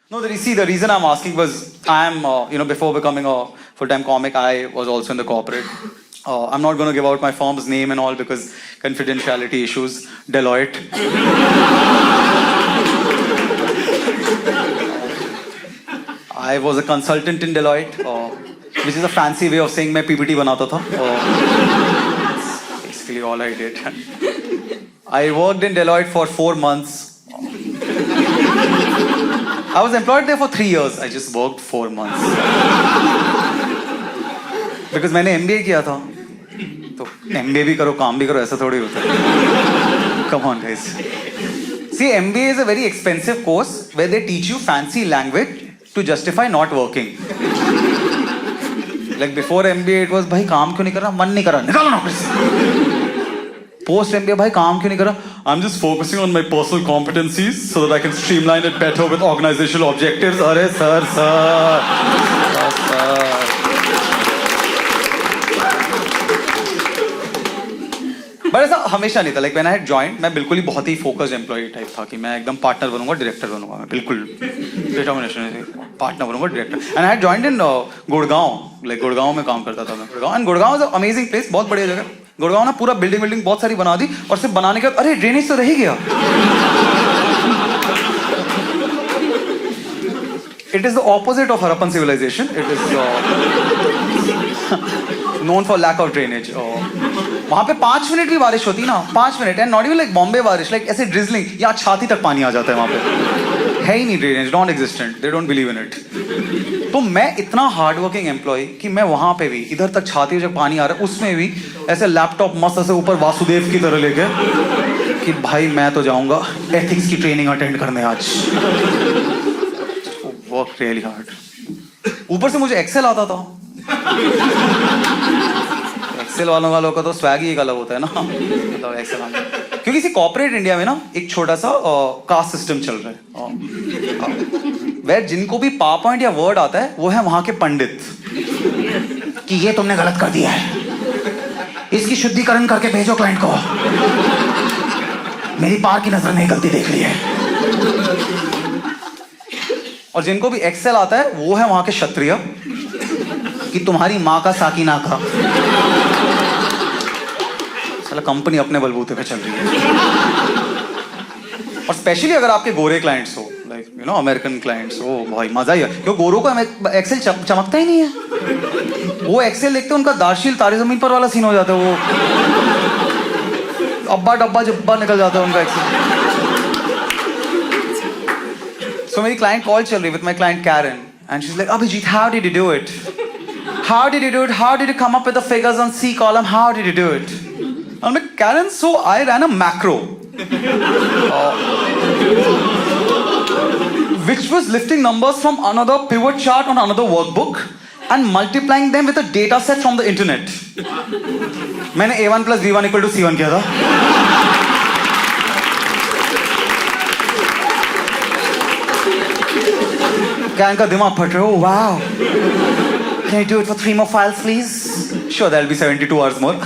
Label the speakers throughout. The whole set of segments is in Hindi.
Speaker 1: No, the reason I'm asking was before becoming a full-time comic, I was also in the corporate. I'm not going to give out my firm's name and all because confidentiality issues. Deloitte. I was a consultant in Deloitte, which is a fancy way of saying मैं PPT बनाता था. That's basically all I did. I worked in Deloitte for 4 months. I was employed there for 3 years. I just worked 4 months. Because मैंने MBA किया था. तो MBA भी करो, काम भी करो, ऐसा थोड़ी होता है. Come on, guys. See, MBA is a very expensive course where they teach you fancy language to justify not working. Like before MBA, it was भाई काम क्यों नहीं कर रहा, मन नहीं कर रहा, निकालो नौकरी से. Post MBA, भाई काम क्यों नहीं कर रहा? I'm just focusing on my personal competencies so that I can streamline it better with organizational objectives. अरे सर. But ऐसा हमेशा नहीं था. Like when I had joined, मैं बिल्कुल ही बहुत ही focused employee type था कि मैं एकदम partner बनूंगा, director बनूंगा. मैं बिल्कुल determination से partner बनूंगा, director. And I had joined in Gurgaon. Like Gurgaon में काम करता था मैं. And Gurgaon is an amazing place. बहुत बढ़िया जगह. गुड़गांव ना पूरा बिल्डिंग बहुत सारी बना दी और सिर्फ बनाने के बाद अरे ड्रेनेज तो रह ही गया. It is the opposite of Harappan civilization. It is known for lack of drainage. वहाँ पे 5 मिनट भी बारिश होती ना, 5 minute, and not even like Bombay बारिश, like ऐसे drizzling, यहाँ छाती तक पानी आ जाता है वहाँ पे. है ही नहीं drainage, non existent. They don't believe in it. तो मैं इतना हार्ड वर्किंग एम्प्लॉय कि मैं वहां पे भी इधर तक छाती जब पानी आ रहा है उसमें भी ऐसे लैपटॉप मस्त ऐसे ऊपर वासुदेव की तरह लेके कि भाई मैं तो जाऊंगा एथिक्स की ट्रेनिंग अटेंड करने आज. Work really hard. ऊपर से मुझे एक्सेल आता था. एक्सेल वालों का तो स्वैग ही एक अलग होता है ना. तो एक्सेल क्योंकि इसी कॉर्पोरेट इंडिया में ना एक छोटा सा कास्ट सिस्टम चल रहा है. वह जिनको भी पावर पॉइंट या वर्ड आता है वो है वहां के पंडित कि ये तुमने गलत कर दिया है, इसकी शुद्धिकरण करके भेजो क्लाइंट को, मेरी पार की नजर ने गलती देख ली है. और जिनको भी एक्सेल आता है वो है वहां के क्षत्रिय कि तुम्हारी माँ का साकिना का. साला कंपनी अपने बलबूते पे चल रही है. और स्पेशली अगर आपके गोरे क्लाइंट्स हो, लाइक अमेरिकन क्लाइंट्स हो, भाई मजा ही है. क्योंकि गोरों को एक्सेल चमकता ही नहीं है. वो एक्सेल देखते उनका दार्शिल तारे जमीन पर वाला सीन हो जाता है. वो अब्बा डब्बा जब्बा निकल जाता है उनका एक्सेल. सो मेरी क्लाइंट कॉल चल रही with my client Karen and she is like Abhijit, how did you do it? How did you do it? How did you come up with the figures on C column? How did you do it? I'm like, Karen, so I ran a macro. Which was lifting numbers from another pivot chart on another workbook and multiplying them with a data set from the internet. मैंने A1 plus B1 equal to C1 किया था. Karen का दिमाग फट रहा है. Wow. Can you do it for 3 more files, please? Sure, that'll be 72 hours more.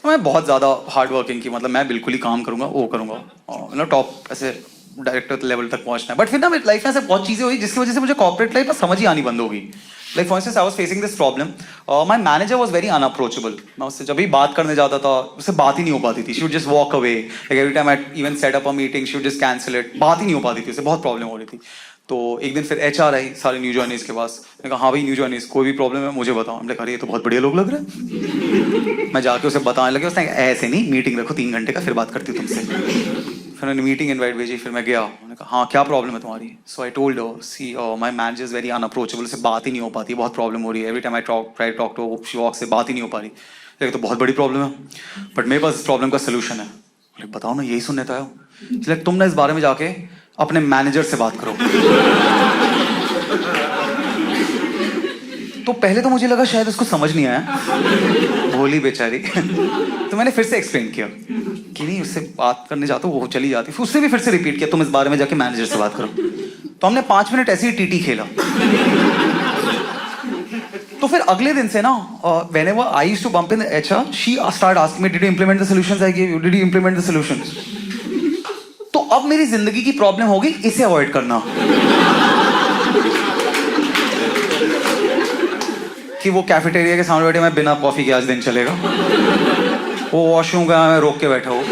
Speaker 1: मैं बहुत ज़्यादा हार्ड वर्किंग की, मतलब मैं बिल्कुल ही काम करूँगा, वो करूँगा, टॉप ऐसे डायरेक्टर लेवल तक पहुँचना है. बट फिर ना मेरी लाइफ में ऐसे बहुत चीज़ें हुई जिसकी वजह से मुझे कॉर्पोरेट लाइफ में समझ ही आनी बंद हो गई. Like for instance I was facing this problem. My manager was very unapproachable. मैं उससे जब भी बात करने जाता था उससे बात ही नहीं हो पाती थी. She would just walk away. Like every time I even set up a meeting she would just cancel it. बात ही नहीं हो पाती थी, उससे बहुत प्रॉब्लम हो रही थी. तो एक दिन फिर HR आई सारे न्यू जॉइनीज के पास. मैंने कहा हाँ भाई न्यू जॉइनीज, कोई भी प्रॉब्लम है मुझे बताओ. हमने कहा ये तो बहुत बढ़िया लोग लग रहे हैं. मैं जाके उसे बताने लगे. उसने ऐसे नहीं, मीटिंग रखो 3 घंटे का, फिर बात करती हूँ तुमसे. फिर मैंने मीटिंग इनवाइट भेजी. फिर मैं गया. मैंने कहा हाँ क्या प्रॉब्लम है तुम्हारी? So I told her, see my manager is very unapproachable. से बात ही नहीं हो पाती, बहुत प्रॉब्लम हो रही है. Every time I try talk to she walk, से बात ही नहीं हो पा रही. लेकिन तो बहुत बड़ी प्रॉब्लम है, बट मेरे पास इस प्रॉब्लम का सोल्यूशन है. बताओ ना, यही सुनने तो आया हूँ. तुम ना इस बारे में जाके अपने मैनेजर से बात करो. तो पहले तो मुझे लगा शायद उसको समझ नहीं आया, भोली बेचारी. तो मैंने फिर से एक्सप्लेन किया कि नहीं, उससे बात करने जाता हूँ वो चली जाती. फिर उससे भी फिर से रिपीट किया, तुम इस बारे में जाके मैनेजर से बात करो. तो हमने 5 मिनट ऐसे ही टीटी खेला. तो फिर अगले दिन से ना whenever I used to bump in the HR, she started asking me, did you implement the solutions I gave you? Did you implement the solutions? तो अब मेरी जिंदगी की प्रॉब्लम होगी इसे अवॉइड करना, कि वो कैफेटेरिया के सामने बैठे मैं बिना कॉफी के आज दिन चलेगा, वो वॉशरूम का मैं रोक के बैठा हूँ।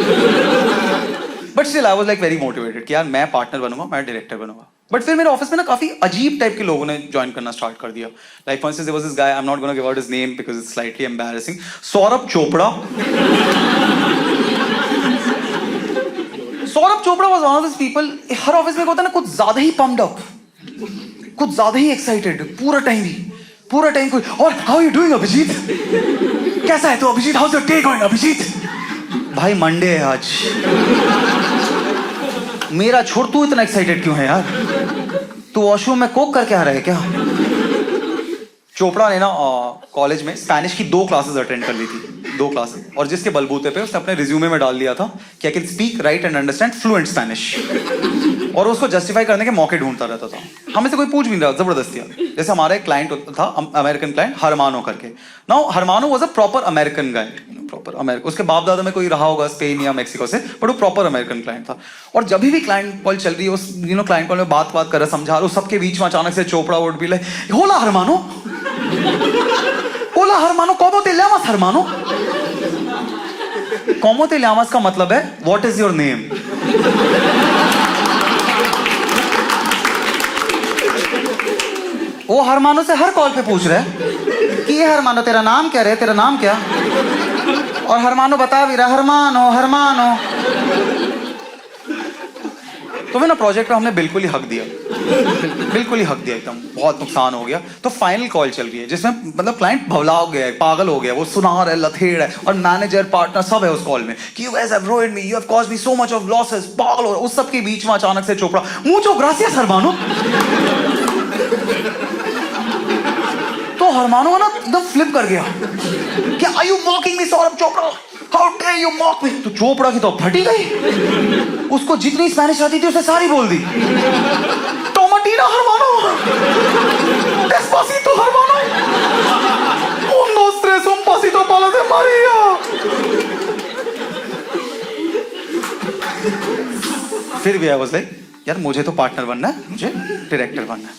Speaker 1: But still I was like very motivated कि यार मैं पार्टनर बनूंगा, मैं डायरेक्टर बनूंगा। बट फिर मेरे ऑफिस में ना काफी अजीब टाइप के लोगों ने ज्वाइन करना स्टार्ट कर दिया। Like for instance there was this guy, I am not gonna give out his name because it's slightly embarrassing, Saurabh Chopra. Saurabh Chopra was one of this people, हर ऑफिस में होता है ना कुछ ज्यादा ही पम्प्ड अप, कुछ ज्यादा ही एक्साइटेड, पूरा टाइम कोई, और हाउ यू डूइंग अभिजीत, कैसा है तो Abhijit, how is your day going Abhijit. भाई मंडे है आज, मेरा छोड़, तू इतना एक्साइटेड क्यों है यार, तू वॉशरूम में कोक करके आ रहा है क्या। चोपड़ा ने ना कॉलेज में स्पेनिश की 2 क्लासेस अटेंड कर ली थी, 2 क्लासेस, और जिसके बलबूते पे उसने अपने रिज्यूमे में डाल दिया था कि I can speak, right and understand fluent Spanish, और उसको जस्टिफाई करने के मौके ढूंढता रहता था। हमें से कोई पूछ भी नहीं रहा, जबरदस्ती। जैसे हमारा एक क्लाइंट था, अमेरिकन क्लाइंट, हरमानो करके। Now Hermano was a proper American guy, proper American, उसके बाप दादा में कोई रहा होगा स्पेन या मेक्सिको से, बट वो प्रॉपर अमेरिकन क्लाइंट था। और जब भी क्लाइंट कॉल चल रही है, उस क्लाइंट कॉल में बात कर रहा, समझा रहा, उस सबके बीच में अचानक से चोपड़ा वोट भी लाइक, होला हरमानो, होला हरमानो, कॉमो ते llamas हरमानो। कॉमो ते llamas का मतलब है व्हाट इज योर नेम। वो हरमानो से हर कॉल पे पूछ रहा है कि ये हरमानो तेरा नाम क्या रे, तेरा नाम क्या, और हरमानो बता भी रहा, हरमानो। तो ना प्रोजेक्ट पे हमने बिल्कुल ही हक दिया, एकदम बहुत नुकसान हो गया। तो फाइनल कॉल चल रही है जिसमें मतलब क्लाइंट भवला हो गया है, पागल हो गया, वो सुना रहा है, लथेड़ है, और मैनेजर पार्टनर सब है उस कॉल में कि you guys have ruined me, you have caused me so much of losses, पागल हो रहा है। उस सब के बीच में अचानक से चोपड़ा, मुचो ग्रासियस हरमानो। तो हरमानो ना एकदम फ्लिप कर गया, क्या are you mocking me Saurabh Chopra, how dare you mock me. तो चोपड़ा की तो फटी गई, उसको जितनी स्पेनिश आती थी उसे सारी बोल दी। Tomatina Hermano, Despacito Hermano, un dos tres un pasito para de María। फिर भी आई वाज लाइक यार मुझे तो पार्टनर बनना है, मुझे डायरेक्टर बनना है।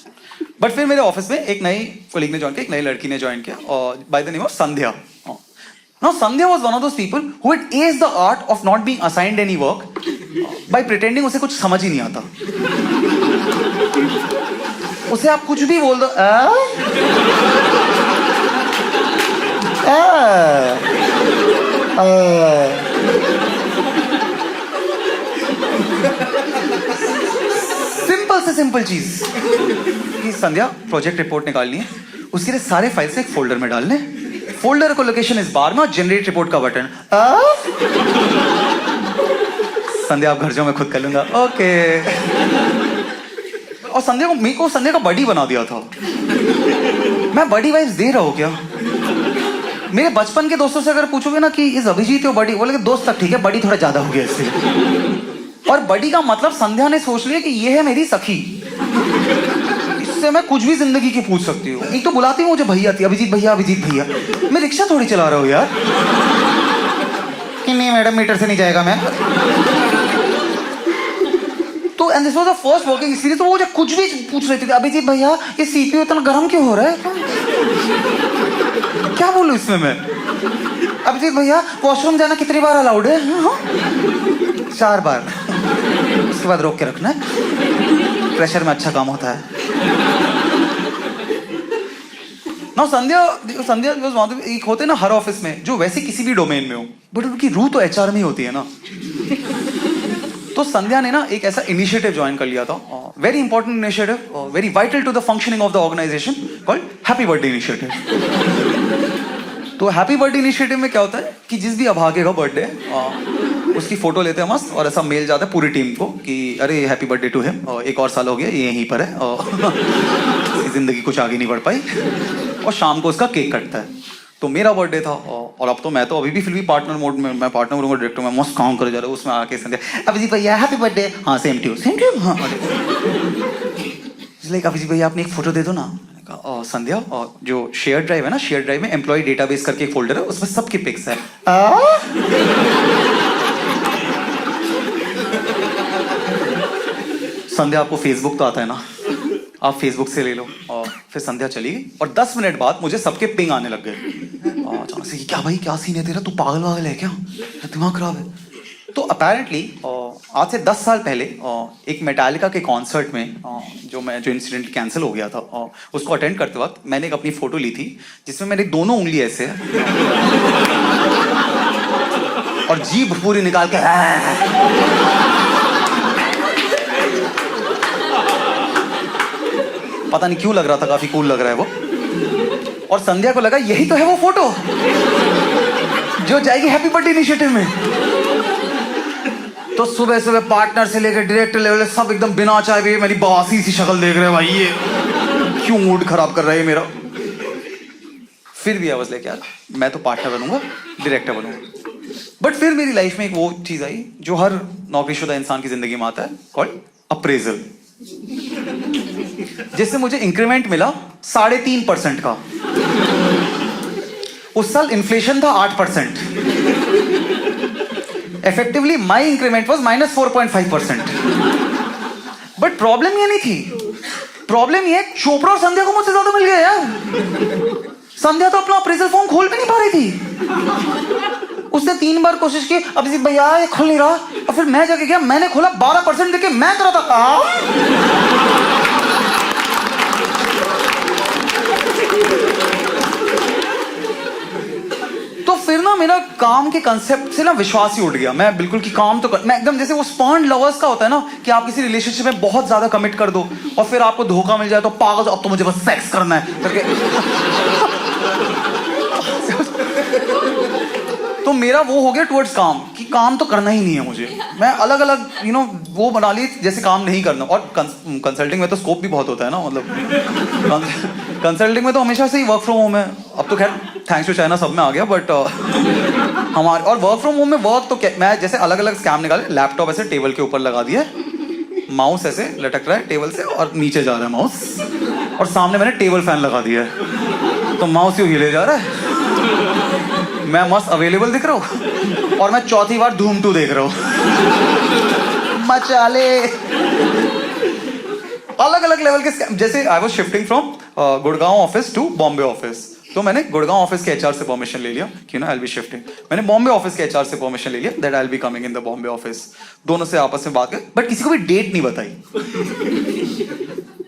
Speaker 1: बट फिर मेरे ऑफिस में एक नई कोलीग ने ज्वाइन किया, एक नई लड़की ने ज्वाइन किया, और by the name of Sandhya. Now Sandhya was one of those people who had aced the art of not being assigned any work by pretending उसे कुछ समझ ही नहीं आता। उसे आप कुछ भी बोल दो, सिंपल से सिंपल चीज कि संध्या प्रोजेक्ट रिपोर्ट निकालनी है, उसके लिए सारे फाइल्स एक फोल्डर में डालने, फोल्डर को लोकेशन इस बार में, और जनरेट रिपोर्ट का बटन। संध्या आप घर जाओ, मैं खुद कर लूंगा, ओके। और संध्या को, मेरे को संध्या का बडी बना दिया था। मैं बडी वाइब्स दे रहा हूँ क्या? मेरे बचपन के दोस्तों से अगर पूछोगे ना कि इस अभिजीत हो बडी, बोले दोस्त तक ठीक है, बडी थोड़ा ज्यादा हो गया इससे। और बडी का मतलब संध्या ने सोच लिया कि ये है मेरी सखी, इससे मैं कुछ भी जिंदगी की पूछ सकती हूँ। एक तो बुलाती हूँ मुझे भैया, अभिजीत भैया, अभिजीत भैया। मैं रिक्शा थोड़ी चला रहा हूँ यार, कि नहीं मैडम मीटर से नहीं जाएगा मैं। तो and this was the first working experience. तो वो मुझे कुछ भी पूछ रही थी, अभिजीत भैया ये सीपीयू इतना गर्म क्यों हो रहा है, क्या बोलूं इसमें मैं। अभिजीत भैया वॉशरूम जाना कितनी बार अलाउड है? 4 बार, उसके बाद रोक के रखना है, प्रेशर में अच्छा काम होता है। ना संध्या एक होते ना हर ऑफिस में जो वैसे किसी भी डोमेन में हो, बट उनकी रूह तो एचआर में ही होती है ना। तो संध्या ने ना एक ऐसा इनिशिएटिव ज्वाइन कर लिया था, very important initiative, very vital to the functioning of the organization, called happy birthday initiative. तो हैप्पी बर्थडे इनिशिएटिव में क्या होता है कि जिस भी अभागे का बर्थडे उसकी फोटो लेते हैं मस्त, और ऐसा मेल जाता है पूरी टीम को कि अरे हैप्पी बर्थडे टू हिम, और 1 और साल हो गया ये यहीं पर है, और जिंदगी कुछ आगे नहीं बढ़ पाई, और शाम को उसका केक कटता है। तो मेरा बर्थडे था, और अब तो मैं तो अभी भी फिर भी पार्टनर मोड में, मैं पार्टनर करूँगा डायरेक्टर में, मस्त काम करे जा रहा हूँ। उसमें आके संध्या, अभिजीत भैया हैप्पी बर्थडे, हाँ सेम टू हाँ। लाइक अभिजीत भैया आपने एक फोटो दे दो ना। संध्या, और जो शेयर ड्राइव है ना, शेयर ड्राइव में एम्प्लॉय डेटाबेस करके एक फोल्डर है, उसमें सबके पिक्स है। संध्या आपको फेसबुक तो आता है ना, आप फेसबुक से ले लो। और फिर संध्या चली गई और 10 मिनट बाद मुझे सबके पिंग आने लग गए अचानक से कि क्या भाई क्या सीन है तेरा, तू पागल वागल है क्या, दिमाग खराब है। तो अपेरेंटली आज से 10 साल पहले एक मेटालिका के कॉन्सर्ट में जो इंसिडेंट कैंसिल हो गया था उसको अटेंड करते वक्त मैंने एक अपनी फोटो ली थी जिसमें मेरी दोनों उंगली ऐसे है और जीभ पूरी निकाल के पता नहीं क्यों लग रहा था, काफी कूल लग रहा है वो। और संध्या को लगा यही तो है वो फोटो जो जाएगी हैप्पी बर्थडे इनिशिएटिव में। तो सुबह सुबह पार्टनर से लेकर डायरेक्टर लेवल सब एकदम बिना चाय पिए मेरी बवासी सी शक्ल देख रहे हैं, भाई ये क्यों मूड खराब कर रहा है मेरा। फिर भी आवाज लेके यार मैं तो पार्टनर बनूंगा, डायरेक्टर बनूंगा। बट फिर मेरी लाइफ में एक वो चीज आई जो हर नौकरीशुदा इंसान की जिंदगी में आता है, कॉल्ड अप्रेजल, जिससे मुझे इंक्रीमेंट मिला 3.5% का। उस साल इन्फ्लेशन था 8%। Effectively my increment was -4.5%। But problem ये नहीं थी, प्रॉब्लम ये चोपड़ा और संध्या को मुझसे ज्यादा मिल गया यार। संध्या तो अपना अप्रेजल फॉर्म खोल भी नहीं पा रही थी, उसने 3 बार कोशिश की, अब इसी भैया ये खुल नहीं रहा। और फिर मैं जाके गया, मैंने खोला 12% देके मैं करा था तो फिर ना मेरा काम के कंसेप्ट से ना विश्वास ही उठ गया। मैं बिल्कुल कि काम तो मैं एकदम जैसे वो स्पॉन्ड लवर्स का होता है ना कि आप किसी रिलेशनशिप में बहुत ज्यादा कमिट कर दो और फिर आपको धोखा मिल जाए तो पागल, अब तो मुझे बस सेक्स करना है करके। तो मेरा वो हो गया टुवर्ड्स काम कि काम तो करना ही नहीं है मुझे। मैं अलग अलग वो बना ली जैसे काम नहीं करना। और कंसल्टिंग में तो स्कोप भी बहुत होता है ना, मतलब कंसल्टिंग में तो हमेशा से ही वर्क फ्रॉम होम है। अब तो खैर थैंक्स टू चाइना सब में आ गया, बट हमारे और वर्क फ्रॉम होम में वर्क तो मैं जैसे अलग अलग स्कैम निकाले, लैपटॉप ऐसे टेबल के ऊपर लगा दिया, माउस ऐसे लटक रहा है टेबल से और नीचे जा रहा है माउस, और सामने मैंने टेबल फैन लगा दिया है तो माउस यूं हिले जा रहा है, मैं मस्त अवेलेबल दिख रहा हूँ और मैं चौथी बार धूम 2 देख रहा हूँ। मचाले अलग अलग लेवल के, जैसे I was shifting from Gurgaon office to Bombay office, तो मैंने गुड़गांव ऑफिस के एचआर से परमिशन ले लिया कि ना आई विल बी शिफ्टिंग। मैंने बॉम्बे ऑफिस के एचआर से परमिशन ले लिया that I will be coming in the Bombay office. दोनों से आपस में बात कर, बट किसी को भी डेट नहीं बताई।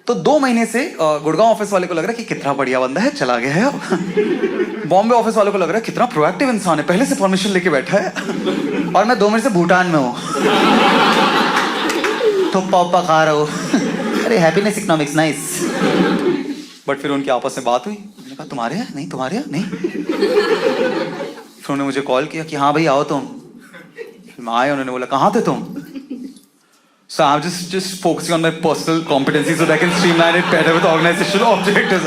Speaker 1: तो 2 महीने से गुड़गांव ऑफिस वाले को लग रहा है कि कितना बढ़िया बंदा है, चला गया है अब। बॉम्बे ऑफिस वाले को लग रहा है कितना प्रोएक्टिव इंसान है, पहले से परमिशन लेके बैठा है। और मैं 2 महीने से भूटान में हूँ तो पापा खा रहा हूँ। अरे हैप्पीनेस इकोनॉमिक्स नाइस। बट फिर उनकी आपस में बात हुई, मैंने कहा तुम्हारे यहाँ नहीं, तुम्हारे यहाँ नहीं। फिर उन्होंने मुझे कॉल किया कि हाँ भाई आओ तुम। फिर मैं आया, उन्होंने बोला कहाँ थे तुम? So I'm just focusing on my personal competencies so that I can streamline it better with organizational objectives.